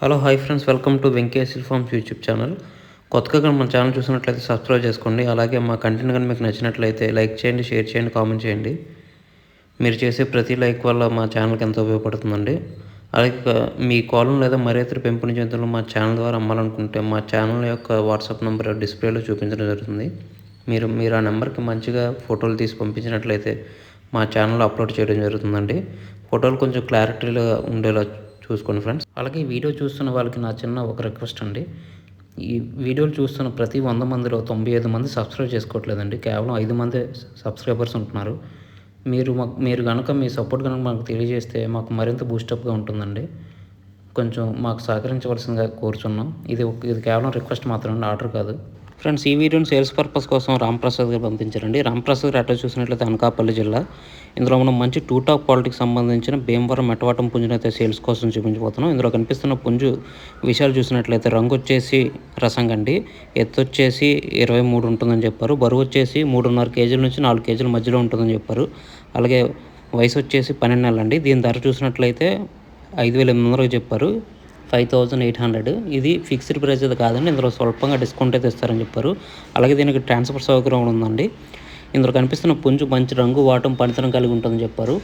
Hello hi friends, welcome to Venkateswara forms YouTube channel. కొత్తగా కానీ మన ఛానల్ చూసినట్లయితే సబ్స్క్రైబ్ చేసుకోండి. అలాగే మా కంటెంట్ కానీ మీకు నచ్చినట్లయితే లైక్ చేయండి, షేర్ చేయండి, కామెంట్ చేయండి. మీరు చేసే ప్రతి లైక్ వల్ల మా ఛానల్కి ఎంతో ఉపయోగపడుతుందండి. అలాగే మీ కోళ్ళను లేదా మరే ఇతర పెంపుడు జంతువులు మా ఛానల్ ద్వారా అమ్మాలనుకుంటే మా ఛానల్ యొక్క వాట్సాప్ నెంబర్ డిస్ప్లేలో చూపించడం జరుగుతుంది. మీరు ఆ నెంబర్కి మంచిగా ఫోటోలు తీసి పంపించినట్లయితే మా ఛానల్లో అప్లోడ్ చేయడం జరుగుతుందండి. ఫోటోలు కొంచెం క్లారిటీగా ఉండేలా చూసుకోండి ఫ్రెండ్స్. అలాగే ఈ వీడియో చూస్తున్న వాళ్ళకి నా చిన్న ఒక రిక్వెస్ట్ అండి. ఈ వీడియోలు చూస్తున్న ప్రతి 100 మందిలో 95 మంది సబ్స్క్రైబ్ చేసుకోవట్లేదండి. కేవలం 5 మంది సబ్స్క్రైబర్స్ ఉంటున్నారు. మీరు కనుక మీ సపోర్ట్ కనుక మాకు తెలియజేస్తే మాకు మరింత బూస్టప్గా ఉంటుందండి. కొంచెం మాకు సహకరించవలసిందిగా కోరుచున్నాం. ఇది కేవలం రిక్వెస్ట్ మాత్రమే, ఆర్డర్ కాదు. ఫ్రెండ్స్, ఈ వీడియోని సేల్స్ పర్పస్ కోసం రాంప్రసాద్ గారు పంపించారండి. రాంప్రసాద్ గారు అడ్రస్ చూసినట్లయితే అనకాపల్లి జిల్లా. ఇందులో మనం మంచి 2 టాప్ క్వాలిటీకి సంబంధించిన భీమవరం మెట్టవాటం పుంజునైతే సేల్స్ కోసం చూపించబోతున్నాం. ఇందులో కనిపిస్తున్న పుంజు విషయాలు చూసినట్లయితే రంగు వచ్చేసి రసంగండి, ఎత్తు వచ్చేసి 23 ఉంటుందని చెప్పారు. బరువు వచ్చేసి 3.5 కేజీల నుంచి 4 కేజీల మధ్యలో ఉంటుందని చెప్పారు. అలాగే వయసు వచ్చేసి 12 నెలలండి. దీని ధర చూసినట్లయితే 5,800 చెప్పారు. 5,800. ఇది ఫిక్స్డ్ ప్రైస్ అయితే కాదండి. ఇందులో స్వల్పంగా డిస్కౌంట్ అయితే ఇస్తారని చెప్పారు. అలాగే దీనికి ట్రాన్స్ఫర్ సౌకర్యం ఉందండి. ఇందులో కనిపిస్తున్న పుంజు మంచి రంగు, వాటం, పనితనం కలిగి ఉంటుందని చెప్పారు.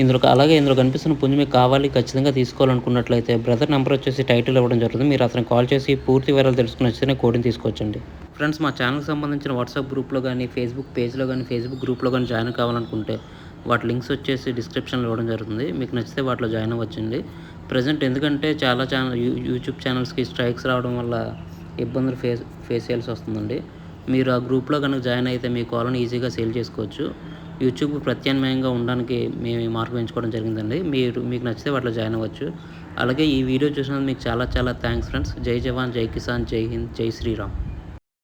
ఇందులో కనిపిస్తున్న పుంజు మీకు కావాలి, ఖచ్చితంగా తీసుకోవాలనుకున్నట్లయితే బ్రదర్ నెంబర్ వచ్చేసి టైటిల్ ఇవ్వడం జరుగుతుంది. మీరు అతనికి కాల్ చేసి పూర్తి వివరాలు తెలుసుకుని వచ్చితేనే కోడిని తీసుకోవచ్చండి. ఫ్రెండ్స్, మా ఛానల్కి సంబంధించిన వాట్సాప్ గ్రూప్లో కానీ, ఫేస్బుక్ పేజ్లో కానీ, ఫేస్బుక్ గ్రూప్లో కానీ జాయిన్ కావాలనుకుంటే వాటి లింక్స్ వచ్చేసి డిస్క్రిప్షన్లో ఇవ్వడం జరుగుతుంది. మీకు నచ్చితే వాటిలో జాయిన్ అవ్వచ్చండి. ప్రజెంట్ ఎందుకంటే చాలా యూట్యూబ్ ఛానల్స్కి స్ట్రైక్స్ రావడం వల్ల ఇబ్బందులు ఫేస్ చేయాల్సి వస్తుందండి. మీరు ఆ గ్రూప్లో కనుక జాయిన్ అయితే మీ కాల్ని ఈజీగా సేల్ చేసుకోవచ్చు. యూట్యూబ్కి ప్రత్యామ్నాయంగా ఉండడానికి మేము ఈ మార్గం ఎంచుకోవడం జరిగిందండి. మీకు నచ్చితే వాటిలో జాయిన్ అవ్వచ్చు. అలాగే ఈ వీడియో చూసినందుకు మీకు చాలా చాలా థ్యాంక్స్ ఫ్రెండ్స్. జై జవాన్, జై కిసాన్, జై హింద్, జై శ్రీరామ్.